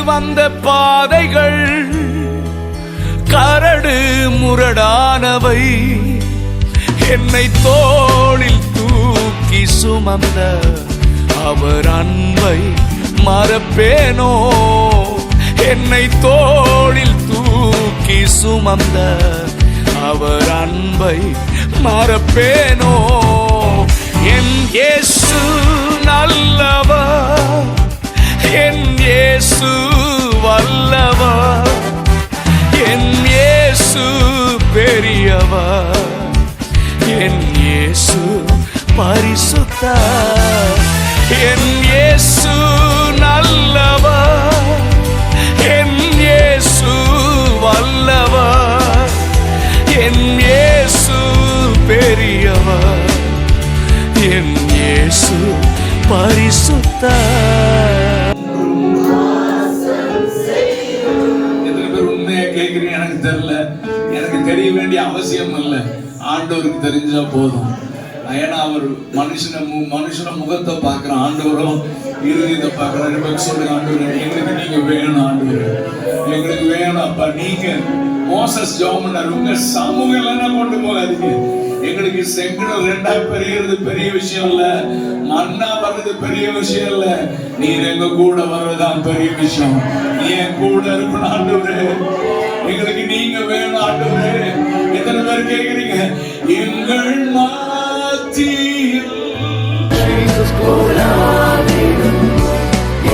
வந்த பாதைகள் கரடு முரடானவை. என்னை தோளில் தூக்கி சுமந்த அவர் அன்பை மறப்பேனோ? என்னை தோளில் தூக்கி சுமந்த அவர் அன்பை மறப்பேனோ? என் இயேசு நல்லவர், என் இயேசு வல்லவர், என் இயேசு பெரியவர், என் இயேசு பரிசுத்தர். என் இயேசு நல்லவர், என் இயேசு வல்லவர், என் இயேசு பெரியவர், என் இயேசு பரிசுத்தர். எத்தனை பேர் உண்மையா கேட்கிறீங்க? எனக்கு தெரியல, எனக்கு தெரிய வேண்டிய அவசியம் இல்லை, ஆண்டவருக்கு தெரிஞ்சா போதும். ஏன்னா அவர் மனுஷன முகத்தை பார்க்கிற ஆண்டவரும் இருதயத்தை பார்க்கிறாரு. சொல்லுங்க, ஆண்டவர் எங்களுக்கு நீங்க வேணும், ஆண்டவர் எங்களுக்கு வேணும் அப்பா. நீங்க மோசஸ் ஜெபம் பண்ணாரு, உங்க சமூகம் எல்லாம் கொண்டு போகாதீங்க. எங்களுக்கு செங்கடல் ரெண்டா பெரியது பெரிய விஷயம் இல்ல, மண்ணா வர்றது பெரிய விஷயம் இல்ல, நீர் எங்க கூட வர்றதுதான் பெரிய விஷயம். நீ என் கூட இருக்கணும் ஆண்டவரே, எங்களுக்கு நீங்க வேணும் ஆண்டவரே. எத்தனை பேர் கேட்கிறீங்க? எங்கள் மத்தியில்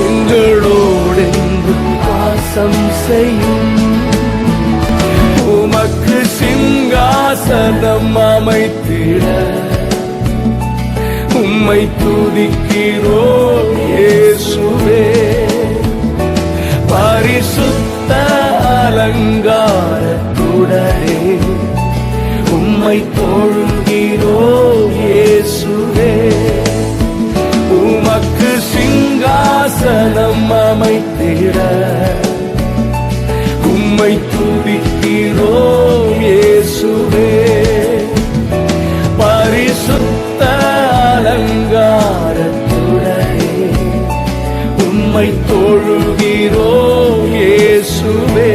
எங்களோடு வாசம் செய்யும், உமக்கு சிங்காசனம் அமைத்திட உம்மை துதிக்கிறோம் இயேசுவே. பரிசுத்த அலங்காரத்துடனே உம்மை தொழுகிறோம் இயேசுவே. உமக்கு சிங்காசனம் அமைத்திட உம்மை துதிக்கிறோம் இயேசுவே. பரிசுத்த அலங்காரத்துடனே உம்மை தொழுகிறோம் இயேசுவே.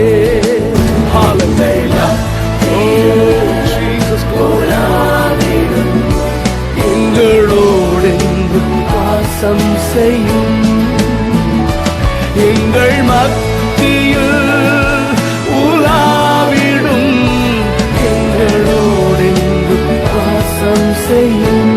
ஹல்லேலூயா. எங்களோடு வாசம் செய்யும், எங்கள் மத்தியில் உலாவிடும், எங்களோடு வாசம் செய்யும்.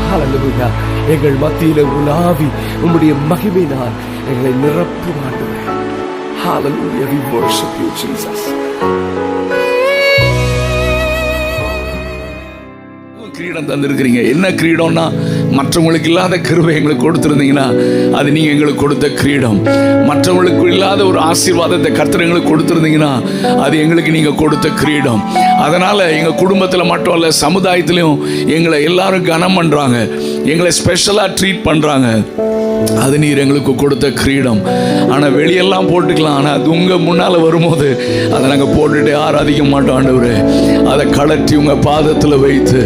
ஹல்லேலூயா. எங்கள் மத்தியில உலாவி உம்முடைய மகிமையினால் எங்களை நிரப்பும் ஆண்டவரே. Hallelujah, we worship you, Jesus. கிரீடம் தந்திருக்கிறீங்க. என்ன கிரீடம்னா, மற்றவங்களுக்கு இல்லாத கிருபை எங்களுக்கு கொடுத்திருந்தீங்கன்னா அது நீங்க எங்களுக்கு கொடுத்த கிரீடம். மற்றவங்களுக்கு இல்லாத ஒரு ஆசீர்வாதத்தை கர்த்தர் எங்களுக்கு கொடுத்திருந்தீங்கன்னா அது எங்களுக்கு நீங்க கொடுத்த கிரீடம். அதனால எங்க குடும்பத்தில் மட்டும் இல்ல, சமுதாயத்திலையும் எங்களை எல்லாரும் கனம் பண்றாங்க, எங்களை ஸ்பெஷலா ட்ரீட் பண்றாங்க. அது நீர் எங்களுக்கு கொடுத்த கிரீடம். ஆனால் வெளியெல்லாம் போட்டுக்கலாம், ஆனால் அது உங்கள் முன்னால் வரும்போது அதை நாங்கள் போட்டுட்டு ஆராதிக்க மாட்டோம் ஆண்டவரே. அதை கலட்டி உங்கள் பாதத்தில் வைத்து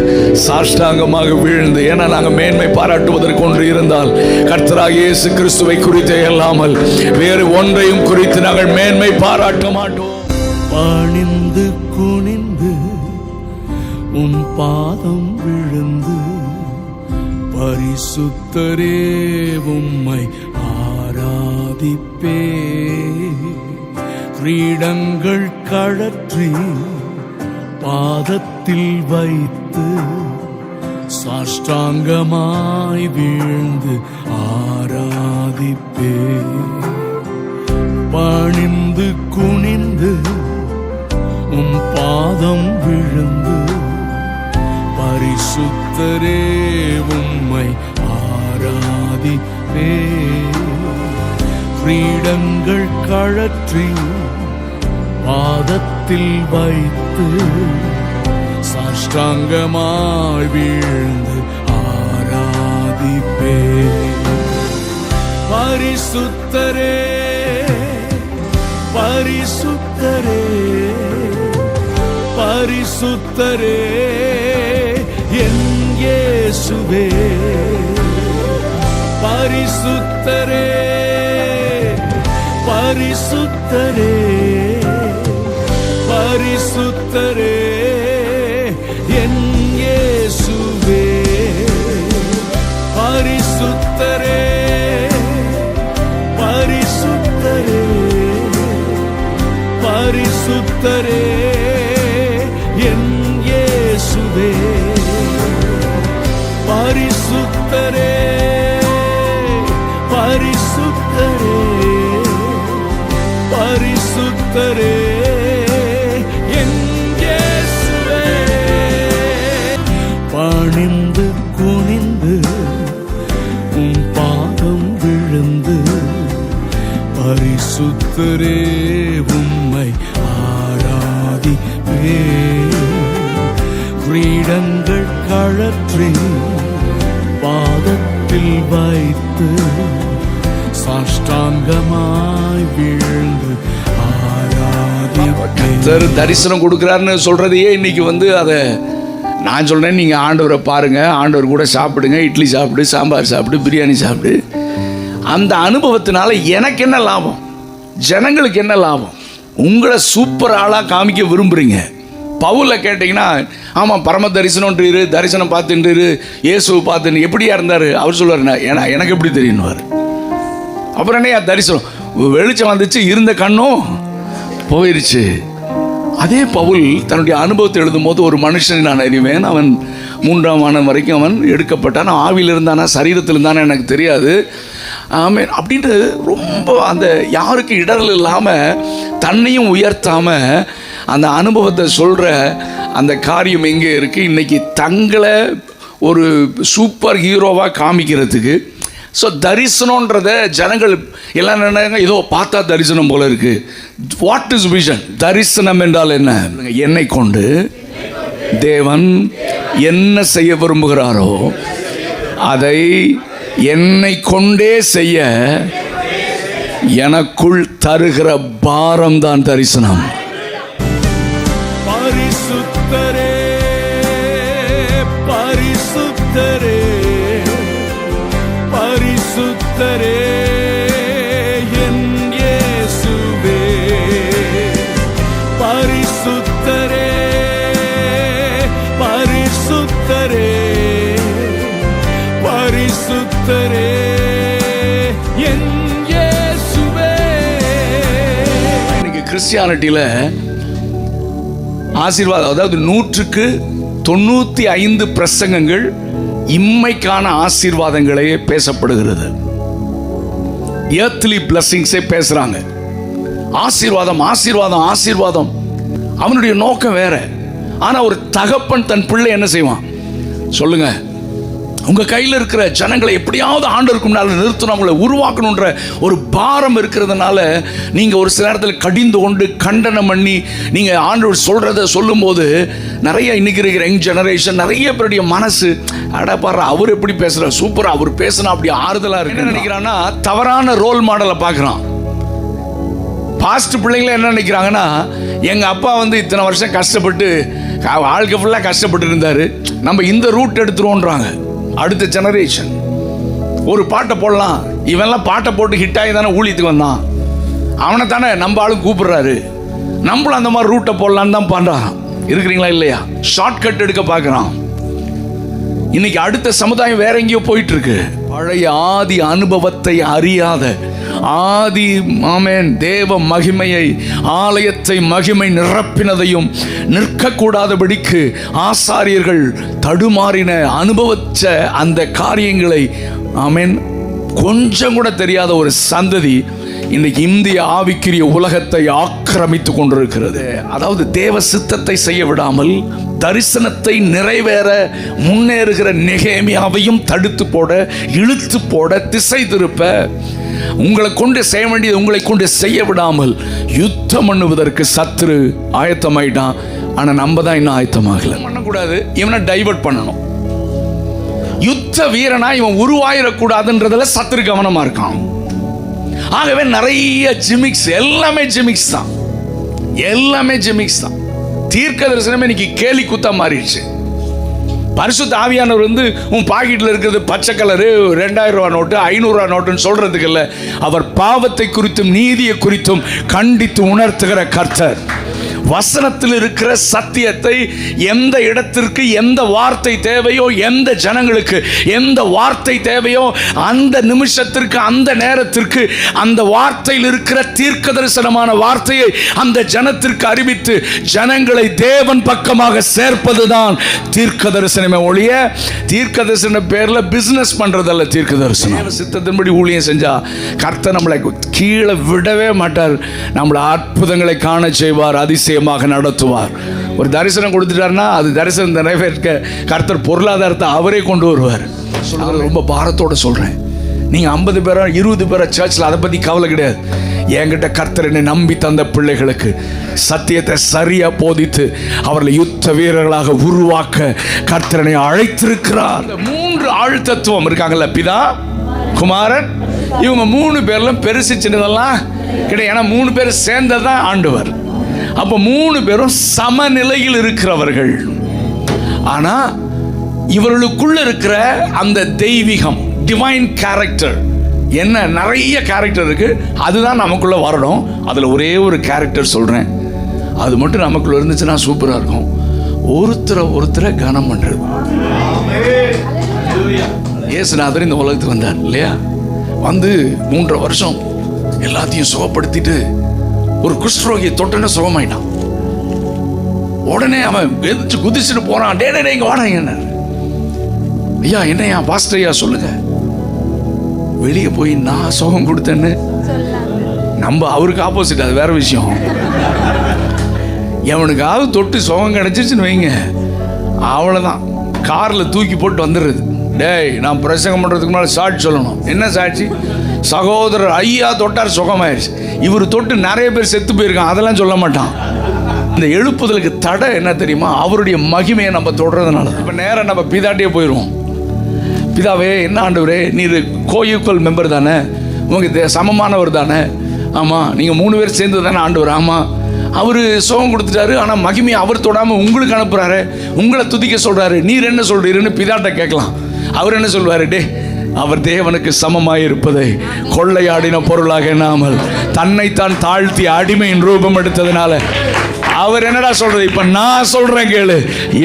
சாஷ்டாங்கமாக வீழ்ந்து, ஏன்னா நாங்கள் மேன்மை பாராட்டுவதற்கு ஒன்று இருந்தால் கர்த்தராகிய இயேசு கிறிஸ்துவை குறித்தே அல்லாமல் வேறு ஒன்றையும் குறித்து நாங்கள் மேன்மை பாராட்ட மாட்டோம். பணிந்து குனிந்து உன் பாதம் விழுந்து பரிசுத்தரே உம்மை ஆராதிப்பே. கிரீடங்கள் கழற்றி பாதத்தில் வைத்து சாஷ்டாங்கமாய் வீழ்ந்து ஆராதிப்பே. பணிந்து குனிந்து உம் பாதம் விழுந்து பரிசுத்தரே உம்மை ஆராதிப்பே. கிரீடங்கள் கழற்றி பாதத்தில் வைத்து சாஷ்டாங்கமாய் வீழ்ந்து ஆராதிப்பே. பரிசுத்தரே பரிசுத்தரே பரிசுத்தரே என் இயேசுவே. பரிசுத்தரே பரிசுத்தரே பரிசுத்தரே என் இயேசுவே பரிசுத்தரே பரிசுத்தரே பரிசுத்தரே என் இயேசுவே பரிசுத்தரே பரிசுத்தரே பரிசுத்தரே என் இயேசுவே பணிந்து குனிந்து உம் பாதம் விழுந்து பரிசுத்தரே உம்மை ஆராதிப்பே கிரீடங்கள் கழற்றி பாதத்தில் வைத்து சாஷ்டாங்கமாய் வீழ்ந்து ஆராதிப்பேன். தரிசனம் கொடுக்கிறாருன்னு சொல்றதையே இன்னைக்கு அதை நான் சொல்றேன், நீங்க ஆண்டவரை பாருங்க, ஆண்டவர் கூட சாப்பிடுங்க, இட்லி சாப்பிடு, சாம்பார் சாப்பிடு, பிரியாணி சாப்பிடு. அந்த அனுபவத்தினால எனக்கு என்ன லாபம், ஜனங்களுக்கு என்ன லாபம்? உங்களை சூப்பர் ஆளா காமிக்க விரும்புறீங்க. பவுல கேட்டீங்கன்னா, ஆமாம் பரம தரிசனம்ன்றாரு, தரிசனம் பார்த்துன்றாரு, இயேசுவை பார்த்துன்னு எப்படியா இருந்தார் அவர் சொல்லுவார், எனக்கு எப்படி தெரியும்னுவார். அப்புறம் என்ன தரிசனம், வெளிச்சம் வந்துச்சு, இருந்த கண்ணும் போயிடுச்சு. அதே பவுல் தன்னுடைய அனுபவத்தை எழுதும் போது, ஒரு மனுஷனை நான் அறிவேன், அவன் 3ஆம் வானம் வரைக்கும் அவன் எடுக்கப்பட்டான், ஆவியில் இருந்தானா சரீரத்தில் இருந்தானா எனக்கு தெரியாது, ஆமென் அப்படின்ட்டு ரொம்ப அந்த யாருக்கு இடரல் இல்லாமல் தன்னையும் உயர்த்தாமல் அந்த அனுபவத்தை சொல்கிற அந்த காரியம் எங்கே இருக்குது? இன்றைக்கி தங்களை ஒரு சூப்பர் ஹீரோவாக காமிக்கிறதுக்கு. ஸோ தரிசனன்றத ஜனங்கள் எல்லாம் நினைக்கிறாங்க, ஏதோ பார்த்தா தரிசனம் போல இருக்கு. What is vision? தரிசனம் என்றால் என்ன? என்னை கொண்டு தேவன் என்ன செய்ய விரும்புகிறாரோ அதை என்னை கொண்டே செய்ய எனக்குள் தருகிற பாரம் தான் தரிசனம். பரிசுத்தரே பரிசுத்தரே பரிசுத்தரே என் இயேசுவே பரிசுத்தரே பரிசுத்தரே பரிசுத்தரே என் இயேசுவே. இன்னைக்கு கிறிஸ்டியானிட்டியில் ஆசீர்வாதம், அதாவது 100க்கு 95 பிரசங்கங்கள் இம்மைக்கான ஆசீர்வாதங்களே பேசப்படுகிறது. எர்த்லி பிளஸிங்ஸே பேசுறாங்க. ஆசீர்வாதம் ஆசீர்வாதம் ஆசீர்வாதம். அவனுடைய நோக்கம் வேற. ஆனா ஒரு தகப்பன் தன் பிள்ளை என்ன செய்வான் சொல்லுங்க? உங்க கையில் இருக்கிற ஜனங்களை எப்படியாவது ஆண்டவருக்கு முன்னால் நிறுத்தணும், அவங்களை உருவாக்கணுன்ற ஒரு பாரம் இருக்கிறதுனால நீங்க ஒரு சில நேரத்தில் கடிந்து கொண்டு கண்டனம் பண்ணி நீங்க ஆண்டவர் சொல்றதை சொல்லும் போது நிறைய இன்னைக்கு இருக்கிற யங் ஜெனரேஷன் நிறைய பேருடைய மனசு அட பாரு அவர் எப்படி பேசுற, சூப்பரா அவர் பேசினா அப்படி ஆறுதலா இருக்கு நினைக்கிறான்னா தவறான ரோல் மாடலை பார்க்குறான். பாஸ்ட் பிள்ளைங்கள என்ன நினைக்கிறாங்கன்னா, எங்க அப்பா இத்தனை வருஷம் கஷ்டப்பட்டு வாழ்க்கை ஃபுல்லாக கஷ்டப்பட்டு இருந்தாரு, நம்ம இந்த ரூட் எடுத்துருவோன்றாங்க. அடுத்த ஜெனரேஷன் ஒரு பாட்டை போடலாம், இவன்லாம் பாட்டை போட்டு ஹிட் ஆகி தானே ஊழியத்துக்கு வந்தான், அவனை தானே நம்ம ஆளும் கூப்பிடுறாரு, நம்மளும் அந்த மாதிரி ரூட்டை போடலான்னு தான் பண்ணுறான். இருக்கிறீங்களா இல்லையா? ஷார்ட் கட் எடுக்க பார்க்குறான். இன்னைக்கு அடுத்த சமுதாயம் வேற எங்கேயோ போயிட்டு இருக்கு. பழைய ஆதி அனுபவத்தை அறியாத ஆதி ஆமென் தேவ மகிமையை ஆலயத்தை மகிமை நிரப்பினதையும் நிற்கக்கூடாதபடிக்கு ஆசாரியர்கள் தடுமாறின அனுபவிச்ச அந்த காரியங்களை ஆமென் கொஞ்சம் கூட தெரியாத ஒரு சந்ததி இன்னைக்கு இந்திய ஆவிக்குரிய உலகத்தை ஆக்கிரமித்து கொண்டிருக்கிறது. அதாவது தேவ சித்தத்தை செய்ய விடாமல் தரிசனத்தை நிறைவேற முன்னேறுகிற நெகேமியாவையும் தடுத்து போட, இழுத்து போட, திசை திருப்ப, உங்களை கொண்டு செய்ய வேண்டியது உங்களை கொண்டு செய்ய விடாமல் யுத்தம் பண்ணுவதற்கு சத்துரு ஆயத்தமாயிட்டான். ஆனா நம்ம தான் இன்னும் ஆயத்தமாகல. பண்ணக்கூடாது, இவனை டைவர்ட் பண்ணணும். யுத்த வீரனா இவன் உருவாயிடக்கூடாதுன்றதுல சத்துரு கவனமா இருக்கான். ஆகவே நிறைய ஜிமிக்ஸ், எல்லாமே ஜிமிக்ஸ் தான், எல்லாமே ஜிமிக்ஸ் தான். தீர்க்க தரிசனமே இன்னைக்கு கேலி குத்தா மாறிடுச்சு. பரிசுத்த ஆவியானவர் வந்து உன் பாக்கெட்டில் இருக்கிறது பச்சை கலரு 2000 ரூபா நோட்டு 500 ரூபா நோட்டுன்னு சொல்றதுக்கு இல்லை. அவர் பாவத்தை குறித்தும் நீதியை குறித்தும் கண்டித்து உணர்த்துகிற கர்த்தர். வசனத்தில் இருக்கிற சத்தியத்தை எந்த இடத்திற்கு எந்த வார்த்தை தேவையோ, எந்த ஜனங்களுக்கு எந்த வார்த்தை தேவையோ, அந்த நிமிஷத்திற்கு அந்த நேரத்திற்கு அந்த வார்த்தையில் இருக்கிற தீர்க்க தரிசனமான வார்த்தையை அந்த ஜனத்திற்கு அறிவித்து ஜனங்களை தேவன் பக்கமாக சேர்ப்பதுதான் தீர்க்க தரிசனமே ஒழிய தீர்க்க தரிசன பேர்ல பிசினஸ் பண்றதல்ல தீர்க்க தரிசனம். சித்தத்தின்படி ஊழியம் செஞ்சா கர்த்தர் நம்மளை கீழே விடவே மாட்டார். நம்மளை அற்புதங்களை காண செய்வார், அதிசயமாக நடத்துவார். ஒரு தரிசனம் கொடுத்துட்டாருன்னா அது தரிசனம் நிறைவேற்ற கர்த்தர் பொருளாதாரத்தை அவரே கொண்டு வருவார். சொல்றது ரொம்ப பாரத்தோட சொல்றேன். நீங்க 50 பேரோ 20 பேரோ சர்ச்சில் அதை பத்தி கவலை கிடையாது. என்கிட்ட கர்த்தர் என்னை நம்பி தந்த பிள்ளைகளுக்கு சத்தியத்தை சரியா போதித்து அவர்களை யுத்த வீரர்களாக உருவாக்க கர்த்தரனை அழைத்திருக்கிறார். 3 ஆழ்தத்துவம் இருக்காங்கல்ல, பிதா, குமாரன், இவங்க 3 பேர்லாம் பெருசு சின்னதெல்லாம் கிடையாது. ஏன்னா 3 பேர் சேர்ந்ததான் ஆண்டவர். அப்போ 3 பேரும் சமநிலையில் இருக்கிறவர்கள். ஆனா இவர்களுக்குள்ள இருக்கிற அந்த தெய்வீகம், டிவைன் கேரக்டர் என்ன, நிறைய கேரக்டர் இருக்கு. அதுதான் நமக்குள்ள வரணும். அதுல ஒரே ஒரு கேரக்டர் சொல்றேன், அது மட்டும் நமக்குள்ள இருந்துச்சுன்னா சூப்பரா இருக்கும். ஒருத்தரை கனம் பண்றது. இயேசுநாதர் இந்த உலகத்துக்கு வந்தார் இல்லையா? வந்து 3.5 வருஷம் எல்லாத்தையும் சுகப்படுத்திட்டு ஒரு குஷ்டரோகியை தொட்டன சுகமாயிட்டான். உடனே அவன் எதிர்த்து குதிச்சுட்டு போறான். டே இங்க வாடாங்க. ஐயா என்னையா பாஸ்டர் ஐயா சொல்லுங்க. வெளியே போய் நான் சுகம் கொடுத்தேன்னு நம்ம அவருக்கு ஆப்போசிட், அது வேற விஷயம். எவனுக்காவது தொட்டு சுகம் கிடைச்சிச்சுன்னு வைங்க, அவ்வளோதான், காரில் தூக்கி போட்டு வந்துடுறது. டேய் நான் பிரசங்கம் பண்ணுறதுக்கு முன்னாடி சாட்சி சொல்லணும். என்ன சாட்சி? சகோதரர் ஐயா தொட்டார் சுகமாயிருச்சு. இவர் தொட்டு நிறைய பேர் செத்து போயிருக்கான், அதெல்லாம் சொல்ல மாட்டான். இந்த எழுப்புதலுக்கு தடை என்ன தெரியுமா? அவருடைய மகிமையை நம்ம தொடர்றதுனால. இப்போ நேரம் நம்ம பிதாட்டியே போயிடுவோம். பிதாவே, என்ன ஆண்டவரே, நீர் கோயிக்கோல் மெம்பர் தானே, உங்களுக்கு சமமானவர் தானே? ஆமாம். நீங்கள் 3 பேர் சேர்ந்து தானே ஆண்டவர்? ஆமாம். அவர் சுகம் கொடுத்துட்டாரு, ஆனால் மகிமையை அவர் தொடாமல் உங்களுக்கு அனுப்புகிறாரு, உங்களை துதிக்க சொல்கிறாரு. நீர் என்ன சொல்கிறீருன்னு பிதாட்ட கேட்கலாம். அவர் என்ன சொல்வார்? டே, அவர் தேவனுக்கு சமமாய் இருப்பதை கொள்ளையாடின பொருளாக எண்ணாமல் தன்னைத்தான் தாழ்த்தி அடிமையின் ரூபம் எடுத்ததுனால அவர் என்னடா சொல்றது? இப்ப நான் சொல்றேன் கேளு.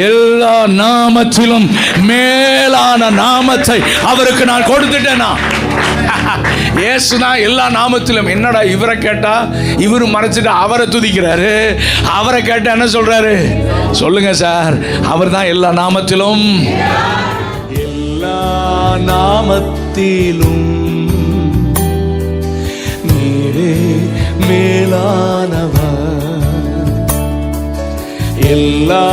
எல்லா நாமத்திலும் மேலான நாமத்தை அவருக்கு நான் கொடுத்துட்டேனா? இயேசுதான் எல்லா நாமத்திலும். என்னடா இவரை கேட்டா இவரு மறைச்சிட்டு அவரை துதிக்கிறாரு, அவரை கேட்டா என்ன சொல்றாரு? சொல்லுங்க சார். அவர் தான் எல்லா நாமத்திலும், எல்லா நாமத்திலும் நீரே மேலானவர். எல்லா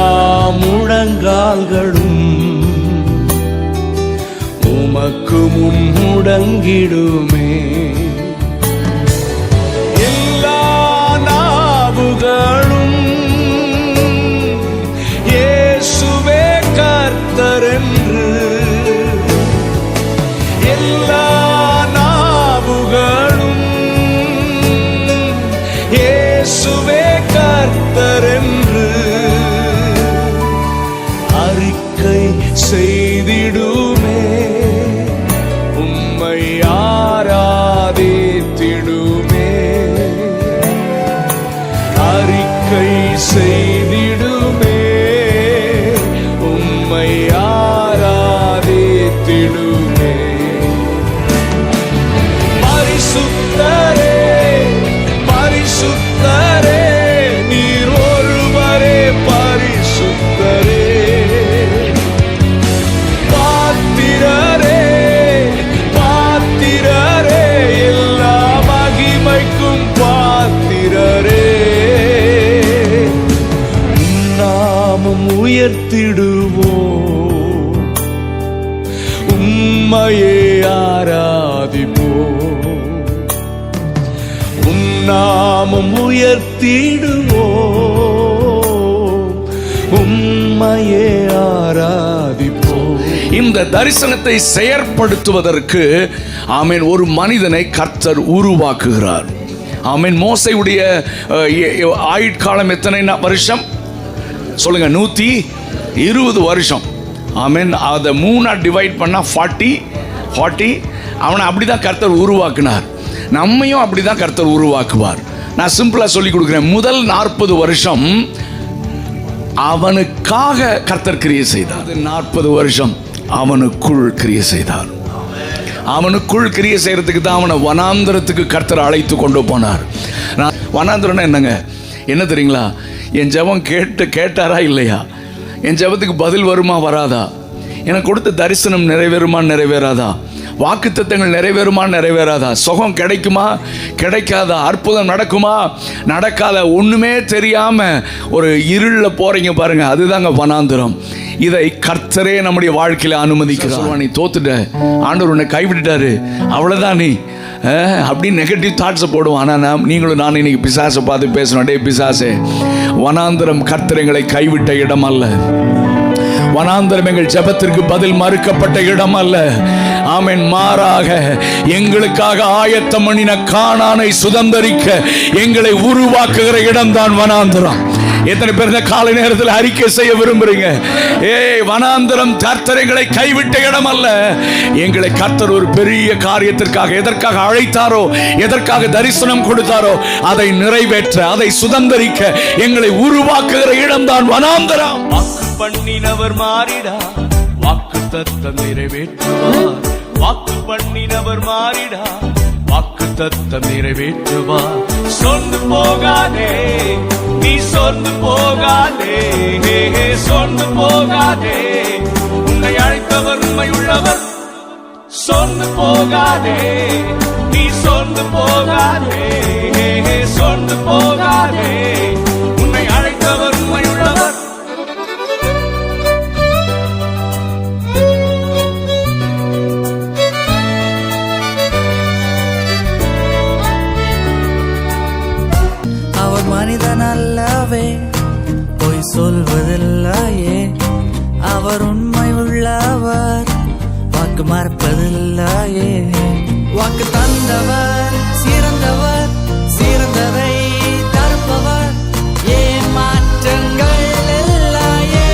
முழங்கால்களும் உமக்கு முன் முடங்கிடுமே. எல்லா நாவுகளும் இயேசுவே கர்த்தர் என்று, எல்லா நாவுகளும் இயேசுவே கர்த்தர் என்று அறிக்கை செய்திடுமே. உம்மை ஆராதித்திடுமே. அறிக்கை செய்திடுமே. உம்மை ஆராதித்திடுமே. பரிசுத்தரே, பரிசுத்தரே, நீர் ஒருவரே பரிசுத்தரே. பாத்திரரே, பாத்திரரே, எல்லா மகிமைக்கும் பாத்திரரே. நாமம் உயர்த்திடுவோம், உம்மையே ஆராதிப்போம். நாமம் உயர்த்திடுவோம், உம்மையே ஆராதிப்போம். இந்த தரிசனத்தை செயற்படுத்துவதற்கு ஆமென் ஒரு மனிதனை கர்த்தர் உருவாக்குகிறார். ஆமென். மோசேயுடைய ஆயுட்காலம் எத்தனை வருஷம் சொல்லுங்க? 120 வருஷம். ஆமென். அதை 3 டிவைட் பண்ணால் 40 அவனை அப்படி தான் கர்த்தர் உருவாக்குனார். நம்மையும் அப்படி தான் கர்த்தர் உருவாக்குவார். நான் சிம்பிளாக சொல்லி கொடுக்குறேன். முதல் 40 வருஷம் அவனுக்காக கர்த்தர் கிரியை செய்தார். 40 வருஷம் அவனுக்குள் கிரியை செய்தார். அவனுக்குள் கிரியை செய்யறதுக்கு தான் அவனை வனாந்திரத்துக்கு கர்த்தர் அழைத்து கொண்டு போனார். வனாந்திரம்னா என்னங்க? என்ன தெரியுங்களா? என் ஜெபம் கேட்டாரா இல்லையா? என் ஜெபத்துக்கு பதில் வருமா வராதா? எனக்கு கொடுத்த தரிசனம் நிறைவேறுமா நிறைவேறாதா? வாக்குத்தத்தங்கள் நிறைவேறுமா நிறைவேறாதா? சுகம் கிடைக்குமா கிடைக்காதா? அற்புதம் நடக்குமா நடக்காத? ஒண்ணுமே தெரியாம ஒரு இருளில் போறீங்க பாருங்க, அதுதாங்க வனாந்திரம். இதை கர்த்தரே நம்முடைய வாழ்க்கையில அனுமதிக்கிறார். நீ தோத்துட்ட, ஆண்டவர் உன்னை கைவிட்டுட்டாரு, அவ்வளவுதான் நீ அப்படின்னு நெகட்டிவ் தாட்ஸை போடுவோம். ஆனால் நீங்களும் நான் இன்னைக்கு பிசாசை பார்த்து பேசணும். டே பிசாசே, வனாந்திரம் கர்த்தரைகளை கைவிட்ட இடம் அல்ல. வனாந்திரம் எங்கள் ஜெபத்திற்கு பதில் மறுக்கப்பட்ட இடம் அல்ல. ஆமென். மாறாக எங்களுக்காக ஆயத்தம் பண்ணின கானானை சுதந்தரிக்க எங்களை உருவாக்குகிற இடம்தான் வனாந்திரம். எத்தனை பேர் இந்த காலை நேரத்தில் அறிக்கை செய்ய விரும்புறீங்க? வனாந்திரம் கர்த்தரை கைவிட்ட இடம் அல்ல. எங்களை கர்த்தர் ஒரு பெரிய காரியத்திற்காக எதற்காக அழைத்தாரோ, எதற்காக தரிசனம் கொடுத்தாரோ, அதை நிறைவேற்ற, அதை சுதந்தரிக்க எங்களை உருவாக்குகிற இடம்தான் வனாந்திரம். வாக்கு பண்ணினவர் மாறிடா, வாக்கு தத்தம் நிறைவேற்றுவார். வாக்கு பண்ணினவர் மாறிடா, வாக்கு தத்தம் நிறைவேற்றுவார். சொந்து போகாதே, நீ சொந்து போகாதே, சொந்து போகாதே. உன்னை அழைத்தவர் உண்மை உள்ளவர். சொந்து போகாதே, நீ சொந்து போகாதே, சொந்து போகாதே. உன்னை அழைத்தவர் உண்மை உள்ளவர். மனிதன் அல்லவே, பொய் சொல்வதில்லையே. அவர் உண்மை உள்ளவர், வாக்கு மறப்பதில்லையே. வாக்கு தந்தவர் சிறந்தவர், சிறந்ததை தருப்பவர். ஏமாற்றங்கள் இல்லையே.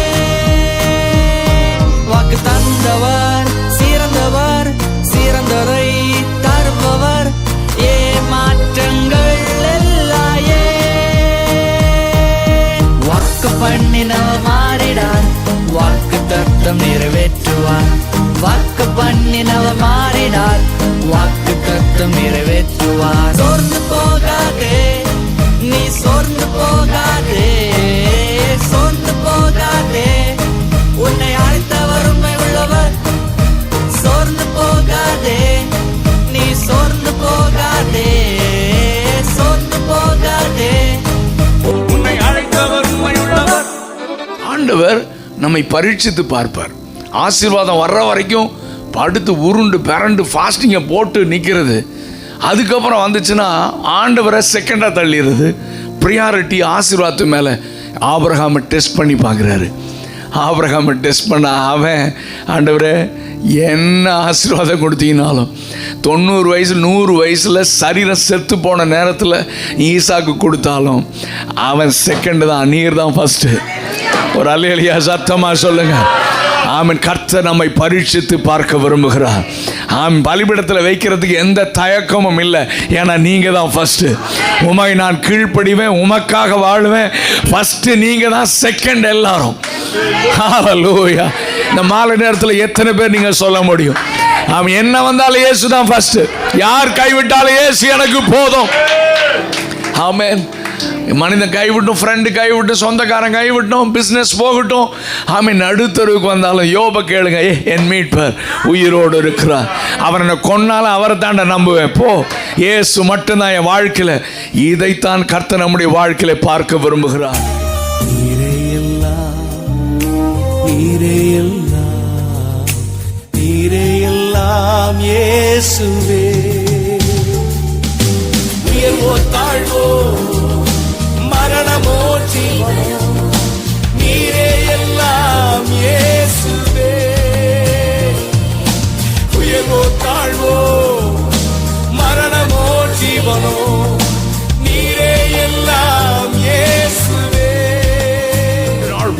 வாக்கு தந்தவர் சிறந்தவர், சிறந்ததை தருப்பவர். ஏமாற்றங்கள் இல்லையே. வாக்கு பண்ணினவர் மாறிடார், வாக்கு தத்தம் நிறைவேற்றுவார். வாக்கு பண்ணினவர் மாறிடார், வாக்கு தத்தம் நிறைவேற்றுவார். சோர்ந்து போகாதே, நீ சோர்ந்து போகாதே, சோர்ந்து போகாதே. உன்னை அழைத்தவர் உண்மை உள்ளவர். சோர்ந்து போகாதே, நீ சோர்ந்து போகாதே, சோர்ந்து போகாதே. உன்னை அழைத்தவர் உண்மை உள்ளவர். ஆண்டவர் நம்மை பரீட்சித்து பார்ப்பார். ஆசீர்வாதம் வர்ற வரைக்கும் படுத்து உருண்டு பிறண்டு ஃபாஸ்டிங்கை போட்டு நிற்கிறது. அதுக்கப்புறம் வந்துச்சுன்னா ஆண்டவரை செகண்டாக தள்ளிடுறது. ப்ரியாரிட்டி ஆசீர்வாதத்து மேலே. ஆபிரகாமை டெஸ்ட் பண்ணி பார்க்குறாரு. ஆபிரகாமை டெஸ்ட் பண்ண அவன், ஆண்டவரே என்ன ஆசீர்வாதம் கொடுத்தீங்கனாலும் 90 வயசு 100 வயசில் சரீரம் செத்து போன நேரத்தில் ஈசாக்கு கொடுத்தாலும் அவன் செகண்டு தான், நீர் தான் ஃபஸ்ட்டு. ஒரு அல்லேலூயா சத்தமாக சொல்லுங்க. ஆமென். கர்த்தர் நம்மை பரீட்சித்து பார்க்க விரும்புகிறார். பலிபீடத்தில் வைக்கிறதுக்கு எந்த தயக்கமும் இல்லை. ஏன்னா நீங்க தான் ஃபர்ஸ்ட். உமை நான் கீழ்ப்படிவேன், உமக்காக வாழுவேன். ஃபர்ஸ்ட் நீங்க தான், செகண்ட் எல்லாரும். ஹல்லேலூயா. இந்த மாலை நேரத்தில் எத்தனை பேர் நீங்க சொல்ல முடியும்? அவன் என்ன வந்தாலும் இயேசு தான் ஃபர்ஸ்ட். யார் கைவிட்டாலும் இயேசு எனக்கு போதும். ஆமென். மனிதன் கைவிட்டும், ஃப்ரெண்டு கைவிட்டும், சொந்தக்காரன் கைவிட்டும், பிஸ்னஸ் போகட்டும். ஆமென். நடுத்தருவுக்கு வந்தாலும் யோப கேளுங்க, என் மீட்பர் உயிரோடு இருக்கிறார். அவரை கொன்னாலும் அவரை தாண்ட நம்புவேன். போ, இயேசு மட்டும்தான் என் வாழ்க்கையில். இதைத்தான் கர்த்தர் நம்முடைய வாழ்க்கையில பார்க்க விரும்புகிறார். நீரே எல்லாம், நீரே எல்லாம், நீரே எல்லாம் இயேசுவே. உயர்வோ தாழ்வோ, மரணமோ ஜீவனோ, நீரே எல்லாம் இயேசுவே. உயர்வோ தாழ்வோ, மரணமோ ஜீவனோ, நீரே எல்லாம் இயேசுவே.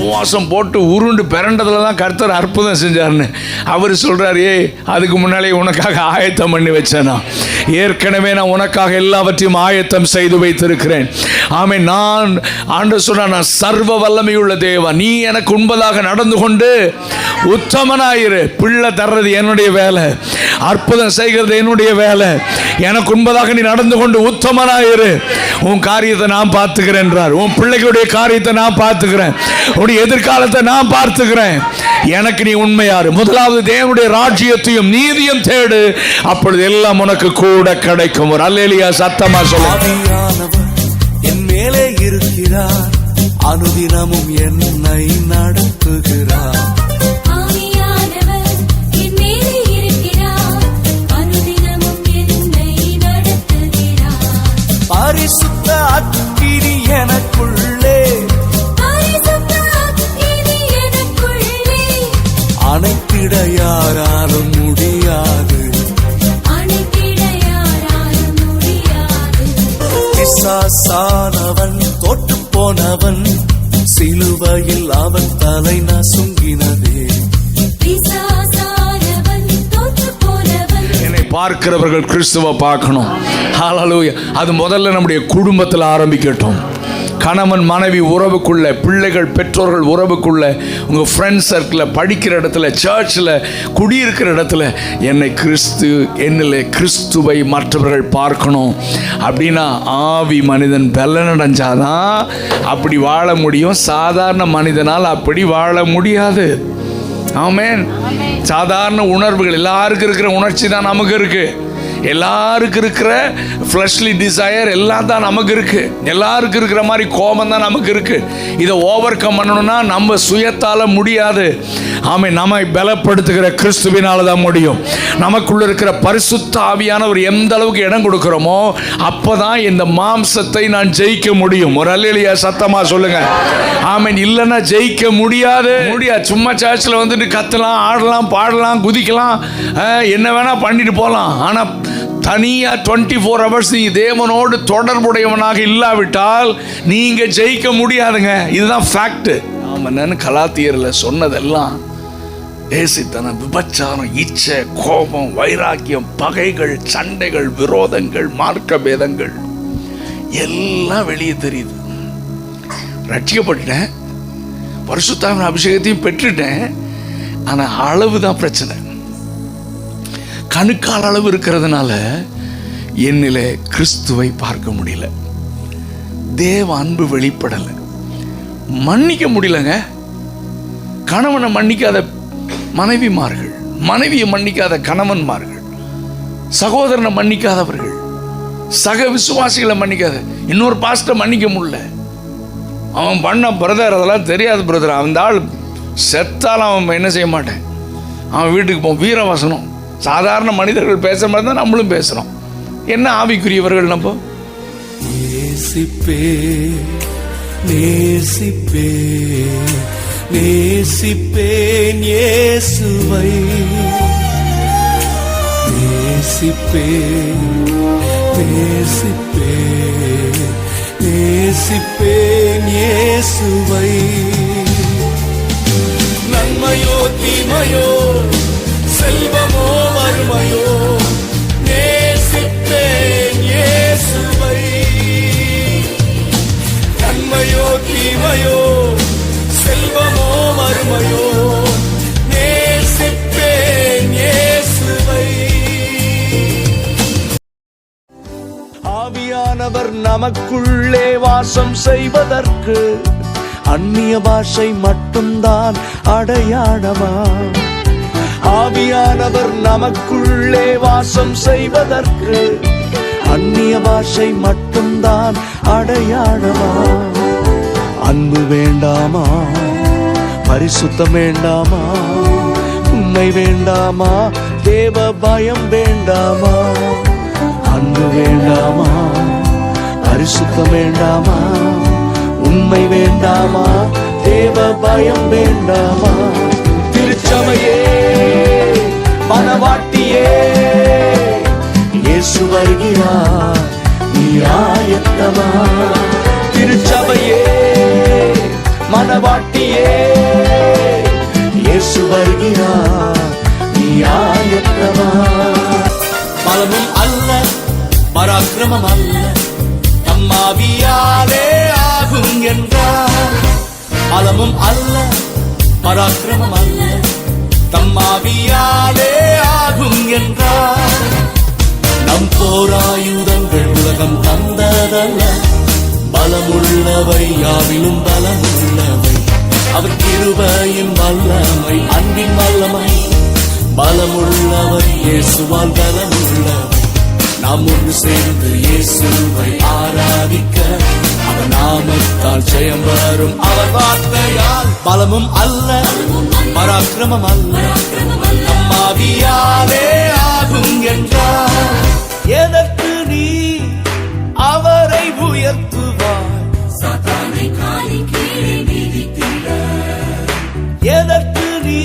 உபவாசம் போட்டு உருண்டு பிறண்டதுல தான் கர்த்தர் அற்புதம் செஞ்சார்னு அவர் சொல்கிறார். அதுக்கு முன்னாலே உனக்காக ஆயத்தம் பண்ணி வச்சேனா, ஏற்கனவே நான் உனக்காக எல்லாவற்றையும் ஆயத்தம் செய்து வைத்திருக்கிறேன். ஆமே, நான் ஆண்டவர் சொன்னார், நான் சர்வ வல்லமையுள்ள தேவன், நீ எனக்கு உண்பதாக நடந்து கொண்டு உத்தமனாயிரு. பிள்ளை தர்றது என்னுடைய வேலை, அற்புதம் செய்கிறது என்னுடைய வேலை. எனக்கு உண்பதாக நீ நடந்து கொண்டு உத்தமனாயிரு. உன் காரியத்தை நான் பார்த்துக்கிறேன் என்றார். உன் பிள்ளைகளுடைய காரியத்தை நான் பார்த்துக்கிறேன், உன்னுடைய எதிர்காலத்தை நான் பார்த்துக்கிறேன். எனக்கு நீ உண்மையாரு. முதலாவது தேவனுடைய ராஜ்யத்தையும் நீதியும் தேடு, அப்பொழுது எல்லாம் உனக்கு கூட கிடைக்கும். ஒரு அல்லேலூயா சத்தமா சொல்லுங்க. என் மேலே இருக்கிறார், அனுதினமும் என்னை நடத்துகிறார். பரிசுத்த அக்கினி எனக்குள்ளே, அணைத்திட யாராலும் முடியாது. பிசாசானவன் தோற்று போனவன், சிலுவையில் அவன் தலை நசுங்கினதே. என்னை பார்க்கிறவர்கள் கிறிஸ்துவை பார்க்கணும். ஹல்லேலூயா. அது முதல்ல நம்முடைய குடும்பத்தில் ஆரம்பிக்கட்டும். கணவன் மனைவி உறவுக்குள்ள, பிள்ளைகள் பெற்றோர்கள் உறவுக்குள்ள, உங்கள் ஃப்ரெண்ட்ஸ் சர்க்கிளில், படிக்கிற இடத்துல, சர்ச்சில், குடியிருக்கிற இடத்துல என்னை என்னில் கிறிஸ்துவை மற்றவர்கள் பார்க்கணும். அப்படின்னா ஆவி மனிதன் பலனடைஞ்சாதான் அப்படி வாழ முடியும். சாதாரண மனிதனால் அப்படி வாழ முடியாது. ஆமென். சாதாரண உணர்வுகள், எல்லாருக்கும் இருக்கிற உணர்ச்சி தான் நமக்கு இருக்கு. எல்லாருக்கும் இருக்கிற ஃப்ளஷ்லி டிசையர் எல்லாம் தான் நமக்கு இருக்கு. எல்லாருக்கும் இருக்கிற மாதிரி கோபம் தான் நமக்கு இருக்கு. இதை ஓவர் கம் பண்ணணும்னா நம்ம சுயத்தால் முடியாது. ஆமென். நம்மை பலப்படுத்துகிற கிறிஸ்துவினால தான் முடியும். நமக்குள்ள இருக்கிற பரிசுத்த ஆவியானவர் எந்த அளவுக்கு இடம் கொடுக்கிறோமோ அப்பதான் இந்த மாம்சத்தை நான் ஜெயிக்க முடியும். ஒரு அல்லேலூயா சத்தமா சொல்லுங்க. ஆமென். இல்லைன்னா ஜெயிக்க முடியாது. சும்மா சர்ச்சில் வந்துட்டு கத்தலாம், ஆடலாம், பாடலாம், குதிக்கலாம், என்ன வேணா பண்ணிட்டு போகலாம். ஆனால் தனியாக 24 hours நீ தேவனோடு தொடர்புடையவனாக இல்லாவிட்டால் நீங்க ஜெயிக்க முடியாதுங்க. இதுதான் ஃபேக்ட். ஆமாம், கலாத்தியரில் சொன்னதெல்லாம் ஏசித்தனம், விபச்சாரம், இச்சை, கோபம், வைராக்கியம், பகைகள், சண்டைகள், விரோதங்கள், மார்க்க பேதங்கள் எல்லாம் வெளியே தெரியுது. ரட்சிக்கப்பட்டேன், பரிசுத்தாவின் அபிஷேகத்தையும் பெற்றுட்டேன், ஆனால் அளவு தான் பிரச்சனை. கணுக்கால் அளவு இருக்கிறதுனால என்னிலே கிறிஸ்துவை பார்க்க முடியல. தேவ அன்பு வெளிப்படலை. மன்னிக்க முடியலங்க. கணவனை மன்னிக்காத மனைவிமார்கள், மனைவியை மன்னிக்காத கணவன்மார்கள், சகோதரனை மன்னிக்காதவர்கள், சக விசுவாசிகளை மன்னிக்காத இன்னொரு பாஸ்டரை மன்னிக்க முடியல. அவன் பண்ண பிரதர் அதெல்லாம் தெரியாது பிரதர், அந்த ஆள் செத்தாலும் அவன் என்ன செய்ய மாட்டேன், அவன் வீட்டுக்கு போவோம். வீரவசனம். சாதாரண மனிதர்கள் பேசுற மாதிரி தான் நம்மளும் பேசுறோம். என்ன ஆவிக்குரியவர்கள் நம்ம? நேசிப்பே நேசிப்பே நேசிப்பேன் இயேசுவை, நேசிப்பே நேசிப்பே நேசிப்பேன் இயேசுவை. நன்மையோ தீமையோ, செல்வமோ வறுமையோ, நேசிப்பேன் இயேசுவை. நன்மையோ தீமையோ, செல்வமோ வறுமையோ, நேசிப்பேன் இயேசுவை. ஆவியானவர் நமக்குள்ளே வாசம் செய்வதற்கு அந்நிய பாஷை மட்டும்தான் அடையாளமா? ஆவியானவர் நமக்குள்ளே வாசம் செய்வதற்கு அந்நிய பாஷை மட்டும்தான் அடையாளமா? அன்பு வேண்டாமா? பரிசுத்தம் வேண்டாமா? உண்மை வேண்டாமா? தேவ பயம் வேண்டாமா? அன்பு வேண்டாமா? பரிசுத்தம் வேண்டாமா? உண்மை வேண்டாமா? தேவ பயம் வேண்டாமா? திருச்சபையே, மனவாட்டியே, இயேசு வருகிறார், நீ ஆயத்தமா? திருச்சபையே, மனவாட்டியே இயேசு வருகிறார், நீ ஆயத்தமா? பலமும் அல்ல பராக்கிரமம் அல்ல, அம்மாவியாலே ஆகும் என்றார். பலமும் அல்ல பராக்கிரமம் அல்ல, தம்மாவியாலே ஆகும் என்றார். நம் போராயுதங்கள் உலகம் தந்ததல்ல, பலமுள்ளவை யாவிலும் பலமுள்ளவை. அவர் கிருபையின் வல்லமை, அன்பின் வல்லமை, பலமுள்ளவை இயேசுவால் பலமுள்ளவை. நாம் ஒன்று சேர்ந்து இயேசுவை ஆராதிக்க, அவர் நாமத்தால் ஜெயம் வரும், அவர் வார்த்தையால். பலமும் அல்ல பராக்கிரமம் அல்ல, அம்மாவியாலே ஆகும் என்றார். எதற்கு நீ அவரை உயர்த்துவாய்? சாத்தானை காலின் கீழே மிதித்திட. எதற்கு நீ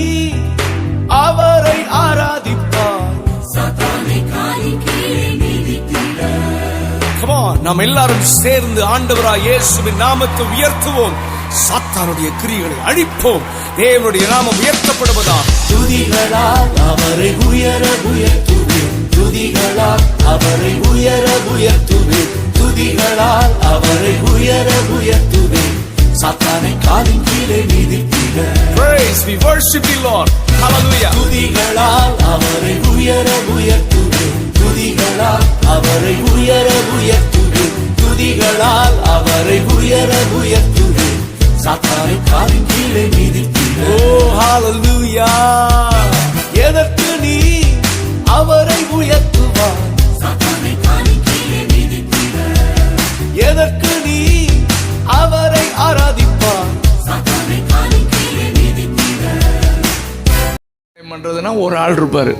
அவரை ஆராதிப்பாய்? சாத்தானை காலின் கீழே மிதித்திட. Come on, நாம் எல்லாரும் சேர்ந்து ஆண்டவராய் இயேசுவின் நாமத்தை உயர்த்துவோம். சாத்தானுடைய கிரியைகளை அழிப்போம். தேவனுடைய நாமம் உயர்த்தப்படுவதா. துதிகளால் அவரை உயர உயர்த்துவேன், துதிகளால் அவரை உயர உயர்த்துவேன், துதிகளால் அவரை உயர உயர்த்துவேன். சாத்தானை காலின் கீழே மிதித்திட. Praise, we worship you Lord. Hallelujah. துதிகளால் அவரை உயர உயர்த்துவேன், துதிகளால் அவரை உயர உயர்த்துவேன், துதிகளால் அவரை உயர உயர்த்துவேன். சாத்தானை காலின் கீழே மிதித்திட. Oh, hallelujah. எதற்கு நீ அவரை உயர்த்துவாய்? சாத்தானை காலின் கீழே மிதித்திட. எதற்கு நீ அவரை ஆராதிப்பாய்? சாத்தானை காலின் கீழே மிதித்திட. பண்றதுன்னா ஒரு ஆள் இருப்பார்,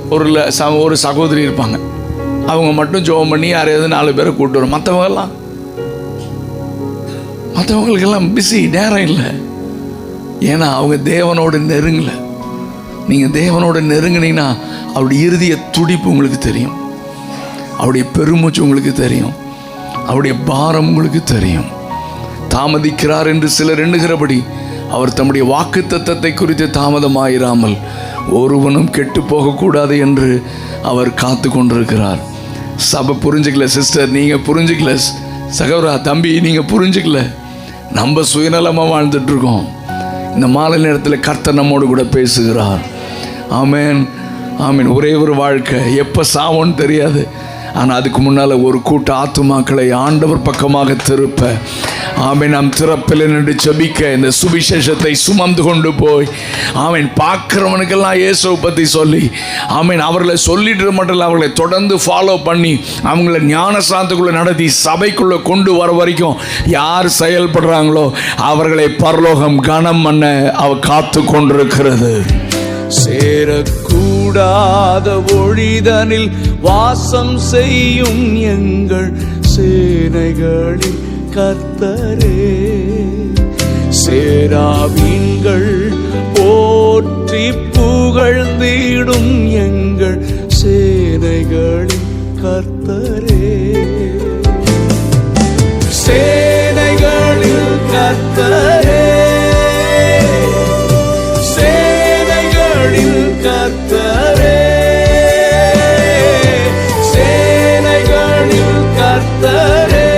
ஒரு சகோதரி இருப்பாங்க. அவங்க மட்டும் ஜெபம் பண்ணி யாரையாவது 4 பேரை கூட்டு வரும். மற்றவங்களுக்கெல்லாம் பிஸி, நேரம் இல்லை. ஏன்னா அவங்க தேவனோட நெருங்கலை. நீங்கள் தேவனோட நெருங்கினீங்கன்னா அவருடைய இறுதிய துடிப்பு உங்களுக்கு தெரியும், அவருடைய பெருமூச்சு உங்களுக்கு தெரியும், அவருடைய பாரம் உங்களுக்கு தெரியும். தாமதிக்கிறார் என்று சிலர் எண்ணுகிறபடி அவர் தம்முடைய வாக்குத்தத்தத்தை குறித்து தாமதமாயிராமல் ஒருவனும் கெட்டு போகக்கூடாது என்று அவர் காத்து கொண்டிருக்கிறார். சபை புரிஞ்சுக்கல சிஸ்டர், நீங்கள் புரிஞ்சுக்கல சகோதரா, தம்பி நீங்கள் புரிஞ்சுக்கல. நம்ம சுயநலமாக வாழ்ந்துட்டு இருக்கோம். இந்த மாலை நேரத்தில் கர்த்தர் நம்மோடு கூட பேசுகிறார். ஆமேன், ஆமீன். ஒரே ஒரு வாழ்க்கை, எப்போ சாவோன்னு தெரியாது. ஆனால் அதுக்கு முன்னால் ஒரு கூட்ட ஆத்துமாக்களை ஆண்டவர் பக்கமாக திருப்ப, ஆமீன், நாம் திறப்பில் நின்று ஜெபிக்க, இந்த சுவிசேஷத்தை சுமந்து கொண்டு போய், ஆமீன், பார்க்குறவனுக்கெல்லாம் இயேசுவை பற்றி சொல்லி, ஆமீன், அவர்களை சொல்லிட்டு மட்டும் இல்லை, அவர்களை தொடர்ந்து ஃபாலோ பண்ணி அவங்கள ஞானஸ்நானத்துக்குள்ளே நடத்தி சபைக்குள்ளே கொண்டு வர வரைக்கும் யார் செயல்படுறாங்களோ அவர்களை பரலோகம் கனம் பண்ண அவர் காத்து கொண்டிருக்கிறது. சேரக்கூடாத ஒழிதனில் வாசம் செய்யும் எங்கள் சேனைகளின் கர்த்தரே, சேராவீன்கள் போற்றி புகழ்ந்திடும் எங்கள் சேனைகளின் கர்த்தரே, சேனைகளின் கர்த்தரே, கர்த்தரே, சேனைகளில் கர்த்தரே,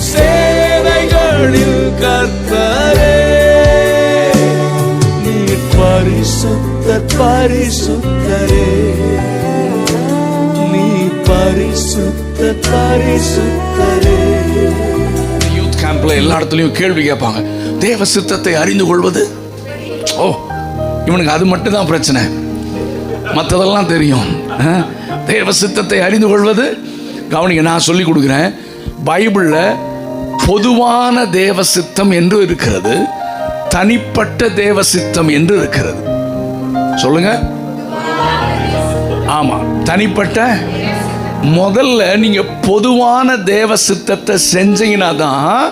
சேனைகளில் கர்த்தரே, நீர் பரிசுத்தர் பரிசுத்தரே, நீ பரிசுத்தர் பரிசுத்தரே. யூத் கேம்ப்ல எல்லா இடத்துலையும் கேள்வி கேட்பாங்க, தேவ சித்தத்தை அறிந்து கொள்வது. ஓ, இவனுக்கு அது மட்டும் தான் பிரச்சனை, மற்றதெல்லாம் தெரியும். தேவ சித்தத்தை அறிந்து கொள்வது, கவனிங்க, நான் சொல்லி கொடுக்குறேன். பைபிளில் பொதுவான தேவ சித்தம் என்று இருக்கிறது, தனிப்பட்ட தேவ சித்தம் என்று இருக்கிறது. சொல்லுங்க. ஆமா, தனிப்பட்ட. முதல்ல நீங்க பொதுவான தேவ சித்தத்தை செஞ்சீங்கன்னா தான்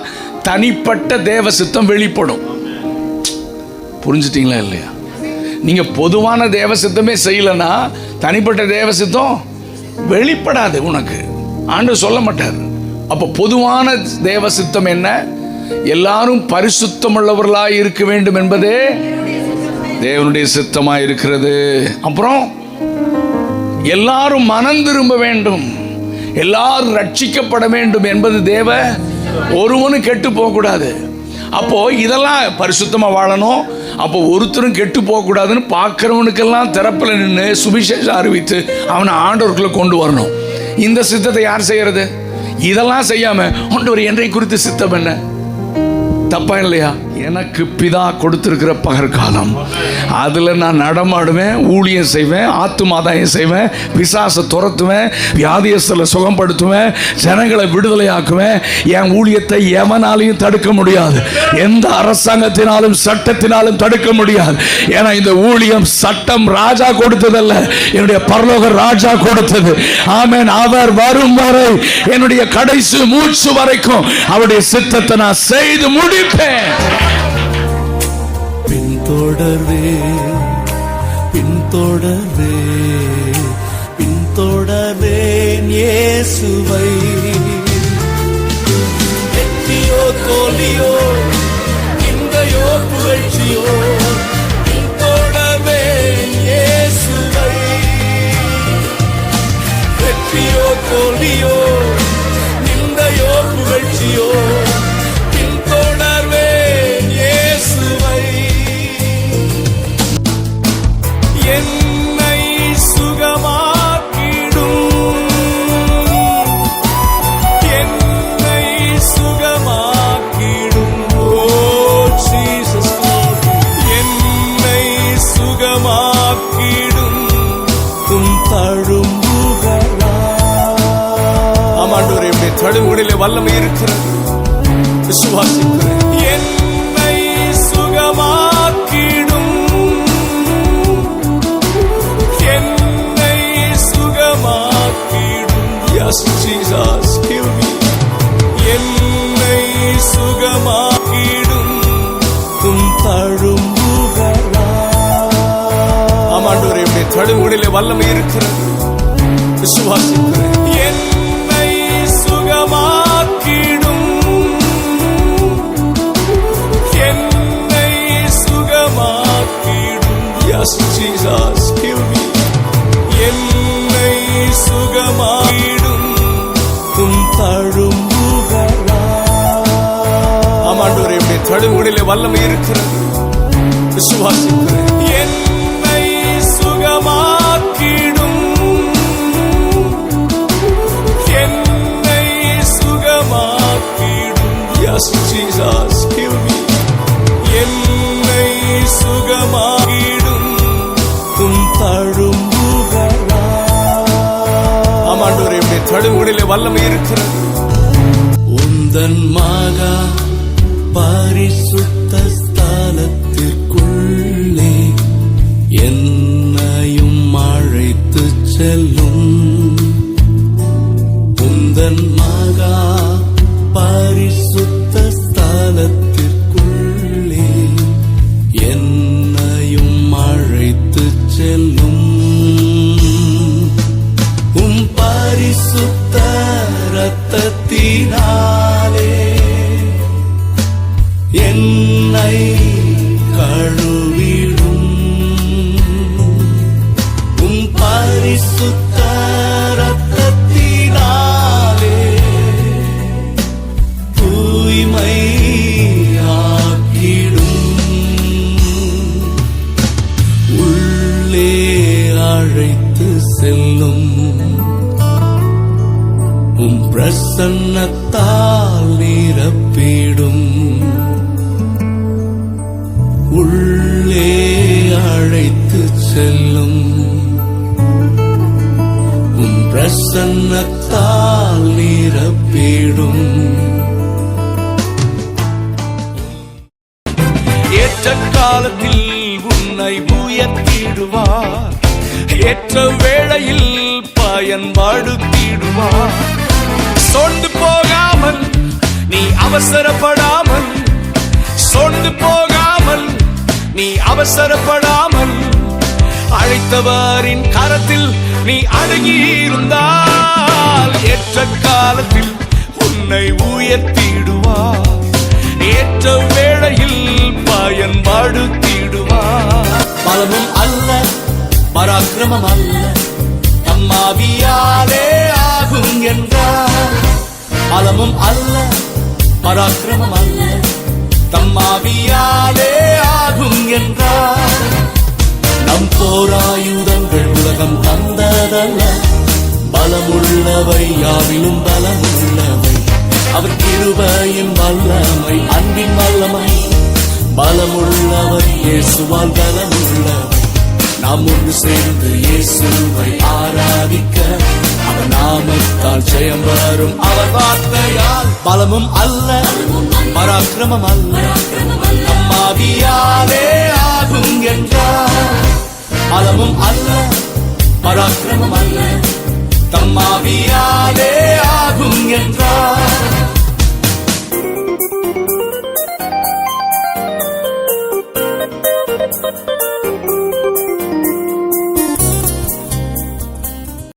தனிப்பட்ட தேவ சித்தம் வெளிப்படும். புரிஞ்சுட்டீங்களா இல்லையா? நீங்க பொதுவான தேவ சித்தமே செய்யலன்னா தனிப்பட்ட தேவ சித்தம் வெளிப்படாது. உனக்கு ஆண்டவர் சொல்ல மாட்டார். அப்போ பொதுவான தேவ சித்தம் என்ன? எல்லாரும் பரிசுத்தமுள்ளவர்களாய் இருக்க வேண்டும் என்பதே தேவனுடைய சித்தமாய் இருக்கிறது. அப்புறம் எல்லாரும் மனம் திரும்ப வேண்டும், எல்லாரும் ரட்சிக்கப்பட வேண்டும் என்பது தேவ. ஒருவனும் கெட்டு போகக்கூடாது. அப்போ இதெல்லாம் பரிசுத்தமா வாழணும். அப்போ ஒருத்தரும் கெட்டு போகக்கூடாதுன்னு பார்க்கிறவனுக்கெல்லாம் திறப்பில் நின்று சுவிசேஷம் அறிவித்து அவனை ஆண்டவர்களை கொண்டு வரணும். இந்த சித்தத்தை யார் செய்யறது? இதெல்லாம் செய்யாம ஆண்டவர் என்னை குறித்து சித்தம் என்ன? தப்பா இல்லையா? எனக்கு பிதா கொடுத்திருக்கிற பகற்காலம், அதுல நான் நடமாடுவேன், ஊழியம் செய்வேன், ஆத்துமாதாயம் செய்வேன், பிசாசை துரத்துவேன், வியாதியஸ்தலை சுகப்படுத்துவேன், ஜனங்களை விடுதலையாக்குவேன். என் ஊழியத்தை எவனாலையும் தடுக்க முடியாது, எந்த அரசாங்கத்தினாலும் சட்டத்தினாலும் தடுக்க முடியாது. ஏன்னா இந்த ஊழியம் சட்டம் ராஜா கொடுத்ததல்ல, என்னுடைய பரலோக ராஜா கொடுத்தது. ஆமென். அவர் வரும் வரை, என்னுடைய கடைசி மூச்சு வரைக்கும் அவருடைய சித்தத்தை நான் செய்து முடிப்பேன். பின்தொடர்வே பின்தொடர்வே பின்தொடர்வேன் இயேசுவை. வெற்றியோ தோல்வியோ, இன்பையோ புகழ்ச்சியோ, பின்தொடர்வேன் இயேசுவை. வெற்றியோ தோல்வியோ, இன்பையோ புகழ்ச்சியோ, என்னை சுகமாக்கிடும், என்னை சுகமாக்கிடும். ஓ ஜீசஸ், என்னை சுகமாக்கிடும் உம் தழும்புகளா. ஆமாண்டவரே, உம்முடைய தழும்புகளிலே வல்லமை இருக்கிறது, விசுவாசிக்கிறேன். என்னை சுகமாக்கிடும், yes Jesus, heal me. என்னை சுகமாக்கிடும் உம் தழும்புகளா. ஆமாண்டவரே, உம்முடைய தழும்புகளிலே வல்லமை இருக்கிறது, விசுவாசிக்கிறேன். என்னை சுகமாக்கிடும், என்னை சுகமாக்கிடும். yes Jesus, heal me. என்னை சுகமாக்கிடும் உம் தழும்புகளா. ஆமாண்டவரே, உம்முடைய தழும்புகளிலே வல்லமை இருக்கிறது, விசுவாசிக்கிறேன். என்னை சுகமாக்கிடும், என்னை சுகமாக்கிடும். yes Jesus, heal me. என்னை சுகமாக்கிடும் உம் தழும்புகளா. ஆமாண்டவரே, உம்முடைய தழும்புகளிலே வல்லமை இருக்கிறது. உந்தன் மகா பரிசுத்த ஸ்தலத்திற்குள்ளே என்னையும் அழைத்து செல்லும். உந்தன் மகா பரிசுத்த ஸ்தலத்திற்குள்ளே என்னையும் அழைத்து செல்லும். உம் பரிசுத்த இரத்தத்தினாலே என்னை கழுவிடும். உம் பரிசுத்த இரத்தத்தினாலே தூய்மையாக்கிடும். உள்ளே அழைத்து செல்லும். உம் பிரசன்னத்தால் நிரப்பிடும். உள்ளே அழைத்து செல்லும். உம் பிரசன்னத்தால் நிரப்பிடும். ஏற்ற காலத்தில் உன்னை உயர்த்திடுவார், ஏற்ற வேளையில் பயன்படுத்திடுவார். சொந்து போகாமல் நீ அவசரப்படாமல், சொந்து போகாமல் நீ அவசரப்படாமல், அழைத்தவரின் கரத்தில் நீ அடங்கியிருந்தால் ஏற்ற காலத்தில் உன்னை உயர்த்திடுவார், ஏற்ற வேளையில் பயன்படுத்திடுவார். பலமும் அல்ல, பராக்கிரமம் அல்ல, தம்மாவியாலே ஆகும் என்றார். பலமும் அல்ல, பராக்கிரமம் அல்ல, தம்மாவியாலே ஆகும் என்றார். நம் போராயுதங்கள் உலகம் தந்ததல்ல, பலமுள்ளவை யாவிலும் பலமுள்ளவை. அவர் கிருபையின் வல்லமை, அன்பின் வல்லமை, பலமுள்ளவை இயேசுவால் பலமுள்ளவை. நாம் ஒன்று சேர்ந்து இயேசுவை ஆராதிக்க, அவர் நாமத்தால் ஜெயம் வரும், அவர் வார்த்தையால். பலமும் அல்ல, பராக்கிரமம் அல்ல, நம்மாவியாலே ஆகும் என்றார். பலமும் அல்ல, பராக்கிரமம் அல்ல, தம்மாவியாலே ஆகும்